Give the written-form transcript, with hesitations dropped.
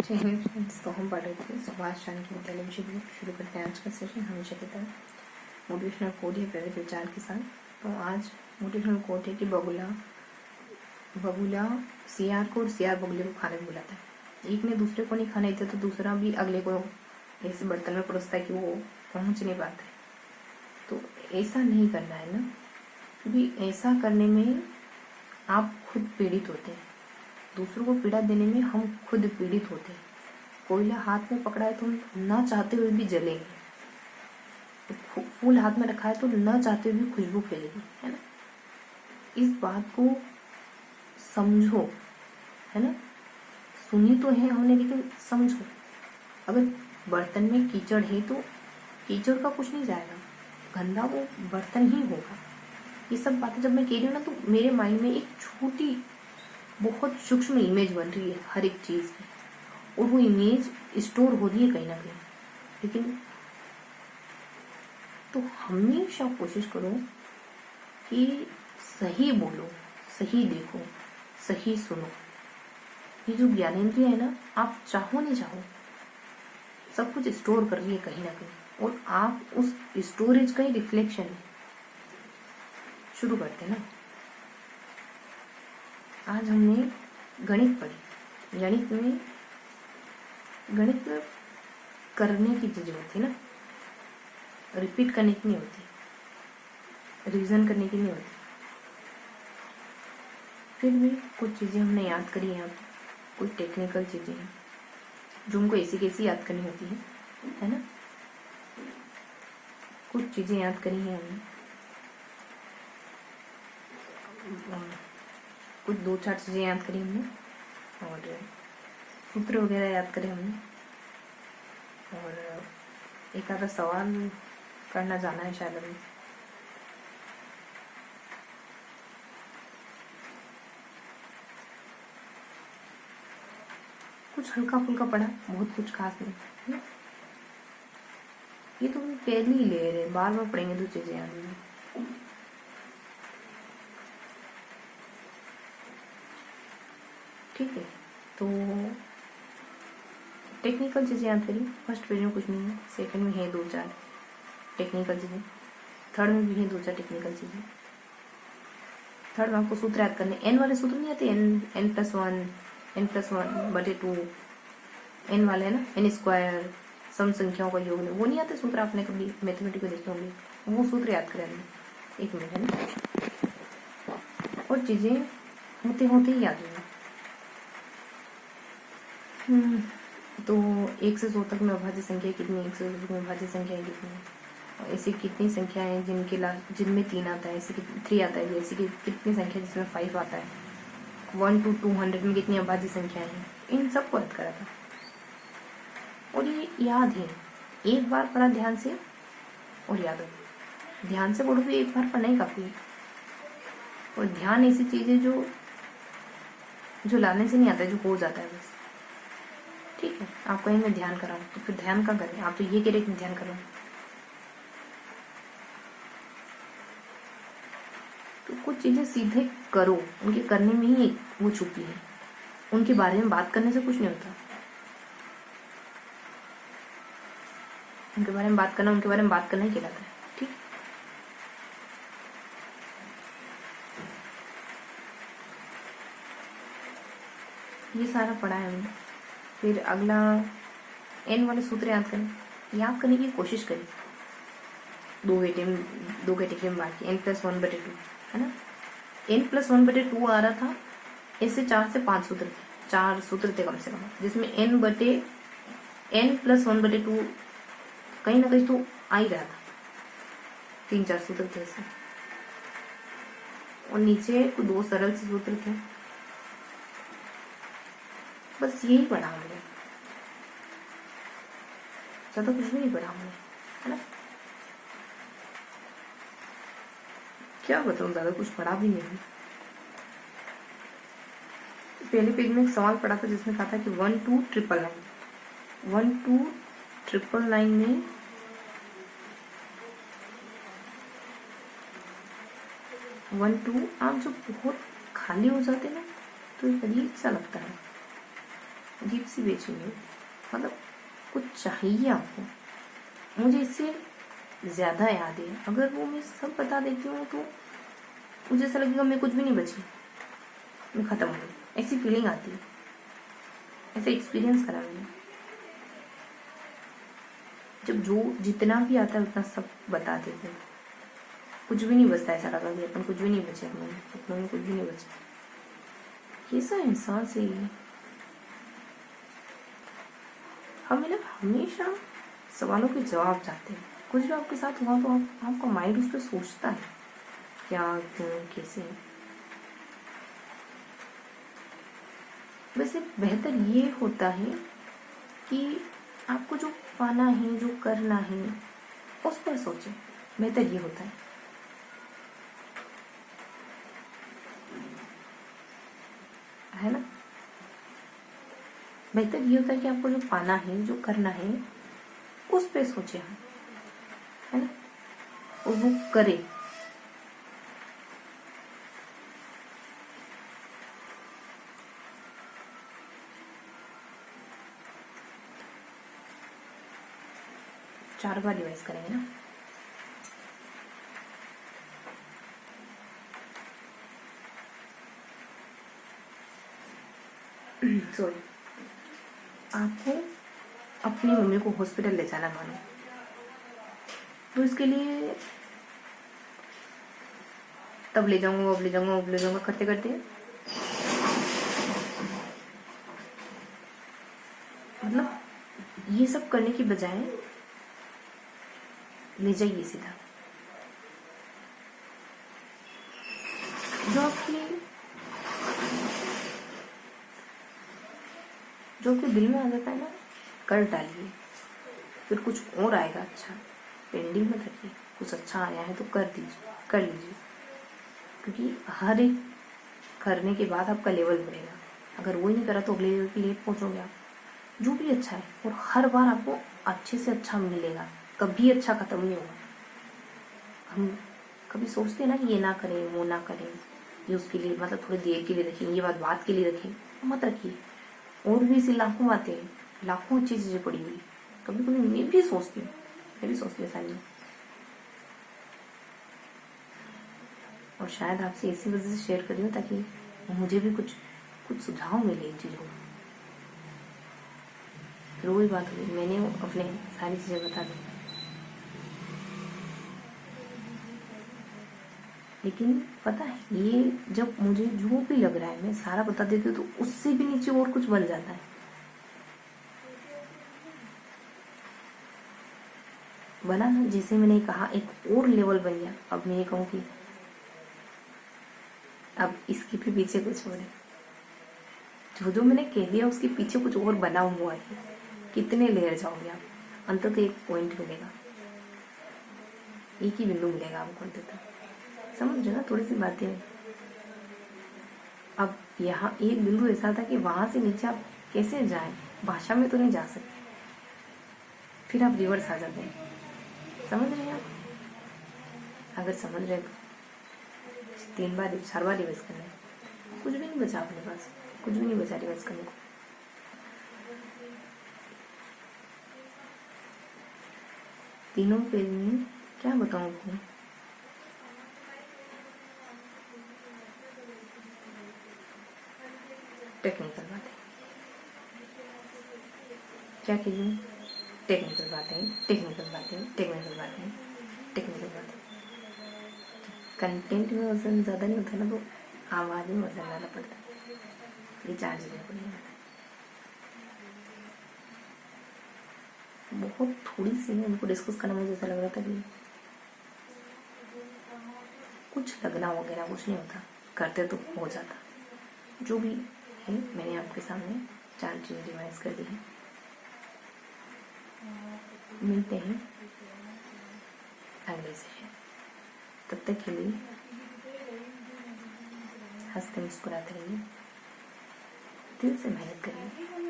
जय हिंद फ्रेंड्स। तो हम पढ़ रहे थे सुभाष चंद्र विद्यालय विषय ग्रुप। शुरू करते हैं आज का सेशन। हमेशा की तरह मोटिवेशनल कोट है प्रेरित विचार के साथ। तो आज मोटिवेशनल कोट है कि बगुला सियार को और सियार बगुले को खाने को बुलाता है। एक ने दूसरे को नहीं खाने देते तो दूसरा भी अगले को ऐसे बर्तन में परोसता है कि वो पहुंच नहीं पाता है। तो ऐसा नहीं करना है ना, क्योंकि ऐसा करने में आप खुद पीड़ित होते हैं। दूसरों को पीड़ा देने में हम खुद पीड़ित होते हैं। कोयला हाथ में पकड़ा है तो हम ना चाहते हुए भी जलेंगे। तो फूल हाथ में रखा है तो ना चाहते हुए भी खुशबू फैलेगी, है ना। इस बात को समझो, है ना। सुनी तो है हमने, लेकिन समझो। अगर बर्तन में कीचड़ है तो कीचड़ का कुछ नहीं जाएगा, गंदा वो बर्तन ही होगा। ये सब बातें जब मैं कह रही हूँ ना, तो मेरे माइंड में एक छोटी बहुत सूक्ष्म इमेज बन रही है हर एक चीज़ की, और वो इमेज स्टोर हो रही है कहीं ना कहीं। लेकिन तो हमेशा कोशिश करो कि सही बोलो, सही देखो, सही सुनो। ये जो ज्ञानेंद्रिय है ना, आप चाहो नहीं चाहो सब कुछ स्टोर कर रही है कहीं ना कहीं, और आप उस स्टोरेज का ही रिफ्लेक्शन है। शुरू करते हैं ना। आज हमने गणित पढ़ी। गणित में करने की चीजें होती है ना, रिपीट करने की नहीं होती, रिवीजन करने की नहीं होती। फिर भी कुछ चीजें हमने याद करी यहाँ पे, कुछ टेक्निकल चीजें हैं जो हमको ऐसी कैसी याद करनी होती है ना। कुछ चीजें याद करी हैं हमने, कुछ दो चार चीजें याद करी हमने, और सूत्र वगैरह याद करे हमने, और एक आधा सवाल करना जाना है शायद अभी। कुछ हल्का फुल्का पढ़ा, बहुत कुछ खास नहीं है। ये तो पहले ही ले रहे, बार बार पढ़ेंगे तो चीजें याद नहीं। ठीक है, तो टेक्निकल चीज़ें याद करी। फर्स्ट पेज में कुछ नहीं है, सेकंड में है दो चार टेक्निकल चीज़ें, थर्ड में भी है दो चार टेक्निकल चीज़ें। थर्ड में आपको सूत्र याद करने, एन वाले सूत्र नहीं आते, एन प्लस वन बटे टू, एन वाले है ना, एन स्क्वायर, सम संख्याओं का योग, वो नहीं आते सूत्र। आपने कभी मैथमेटिक्स में देखे होंगे, वो सूत्र याद करें हमने। एक मिनट, है ना। और चीज़ें होते होते ही याद होंगी। तो 1 से 100 तक में अभाज्य संख्या कितनी, 1 से 100 तक में अभाज्य संख्या कितनी, ऐसी कितनी संख्या है जिनमें 3 आता है, ऐसी 3 आता है, ऐसी कितनी संख्या जिसमें 5 आता है, 1 to 200 में कितनी अभाज्य संख्या है, इन सबको याद करा था। और ये याद है, एक बार पढ़ा ध्यान से और याद हो। ध्यान से पढ़ो तो एक बार पढ़ना ही काफी है। और ध्यान ऐसी चीज है जो लाने से नहीं आता है, जो हो जाता है बस। ठीक है, आप कहीं मैं ध्यान कराऊं तो फिर ध्यान का करें, आप तो ये कह रहे कि ध्यान करो। तो कुछ चीजें सीधे करो, उनके करने में ही वो छुपी है। उनके बारे में बात करने से कुछ नहीं होता। उनके बारे में बात करना, उनके बारे में बात करना ही कहलाता है। ठीक, ये सारा पढ़ा है हमने। फिर अगला एन वाले सूत्र याद करें, याद करने की कोशिश करें। दो कैटेगरी में बांट के, n+1/2, है ना। n+1/2 आ रहा था, ऐसे 4 से 5 सूत्र थे, 4 सूत्र थे कम से कम, जिसमें n+1/2 कहीं ना कहीं तो आ ही रहा था। 3-4 सूत्र थे ऐसे, और नीचे 2 सरल से सूत्र थे। बस यही पढ़ा हमने, ज्यादा कुछ भी नहीं पढ़ा हमने, है ना। क्या बताऊं, ज्यादा कुछ पढ़ा भी नहीं। पहले पेज में एक सवाल पढ़ा था जिसमें कहा था कि 1 to 999, 1 to 999 में 1 to, आप जब बहुत खाली हो जाते ना तो एक अजीब सा लगता है। अजीब सी बेचैनी, मतलब कुछ चाहिए आपको। मुझे इससे ज़्यादा याद है, अगर वो मैं सब बता देती हूँ तो मुझे ऐसा लगेगा मैं कुछ भी नहीं बची, मैं ख़त्म हो गई, ऐसी फीलिंग आती है। ऐसे एक्सपीरियंस करा मैंने, जब जो जितना भी आता है उतना सब बता देते हैं, कुछ भी नहीं बचता, ऐसा लगा कि अपन कुछ भी नहीं बचे, अपनों में कुछ भी नहीं बचा। कैसा इंसान से ये हमें ना हमेशा सवालों के जवाब चाहते हैं। कुछ भी आपके साथ हुआ तो आपका माइंड उस पर सोचता है क्या, क्यों, कैसे। वैसे बेहतर ये होता है कि आपको जो पाना है, जो करना है, उस पर सोचें। बेहतर ये होता है ना। बेहतर ये होता है कि आपको जो पाना है, जो करना है, उस पे सोचें हम, है ना, और वो करें। चार बार रिवाइज करेंगे ना। सॉरी, आपको अपनी मम्मी को हॉस्पिटल ले जाना मानो, तो इसके लिए तब ले जाऊंगा, अब ले जाऊंगा, अब ले जाऊंगा करते करते मतलब ये सब करने की बजाय ले जाइए सीधा। जो आपके दिल में आ जाता है ना, कर डालिए, फिर कुछ और आएगा अच्छा। पेंडिंग मत रखिए, कुछ अच्छा आया है तो कर दीजिए, कर लीजिए, क्योंकि हर एक करने के बाद आपका लेवल बढ़ेगा। अगर वो ही नहीं करा तो अगले लेवल के लिए पहुंचोगे आप। जो भी अच्छा है, और हर बार आपको अच्छे से अच्छा मिलेगा, कभी अच्छा खत्म नहीं होगा। हम कभी सोचते हैं ना कि ये ना करें, वो ना करें, ये उसके लिए मतलब थोड़ी देर के लिए रखें, ये बात के लिए रखें, मत रखिए। और भी ऐसी लाखों बातें हैं, लाखों अच्छी चीज़ें पड़ी हुई। कभी कभी मैं भी सोचती हूँ ऐसा नहीं। और शायद आपसे इसी वजह से शेयर कर रही हूँ ताकि मुझे भी कुछ सुझाव मिले इन चीज़ों को। फिर वही बात हुई, मैंने अपने सारी चीज़ें बता दी, लेकिन पता है ये जब मुझे जो भी लग रहा है मैं सारा बता देती हूँ तो उससे भी नीचे और कुछ बन जाता है। बना ना, जैसे मैंने कहा एक और लेवल बन गया। अब मैं ये कहूँ कि अब इसके भी पीछे कुछ और है, जो मैंने कह दिया उसके पीछे कुछ और बना हुआ है। कितने लेयर जाओगे आप, अंततः एक पॉइंट मिलेगा, एक ही बिंदु मिलेगा आपको अंततः। समझ रहे ना थोड़ी सी बातें। अब यहाँ एक बिंदु ऐसा था कि वहां से नीचे आप कैसे जाएं, भाषा में तो नहीं जा सकते, फिर आप रिवर्स आ जाते हैं। समझ रहे हैं आप? अगर समझ रहे तो 4 बार रिवर्स करना है, कुछ भी नहीं बचा अपने पास, कुछ भी नहीं बचा रिवर्स करने को। तीनों पेज में क्या बताऊं आपको, टेक्निकल बातें, क्या कीजिए, टेक्निकल बातें। कंटेंट में वजन ज़्यादा नहीं होता ना, तो आवाज़ में वजन ज़्यादा पड़ता है, ये 4 चीज़ें पड़ी हैं। बहुत थोड़ी सी उनको डिस्कस करना मुझे ऐसा लग रहा था कि कुछ लगना वगैरह कुछ नहीं होता, करते तो हो जाता। जो भी है मैंने आपके सामने 4 चीज़ें रिवाइज कर दी हैं। मिलते हैं अगले से, तब तक के लिए हंसते मुस्कुराते रहिए, दिल से मेहनत करिए।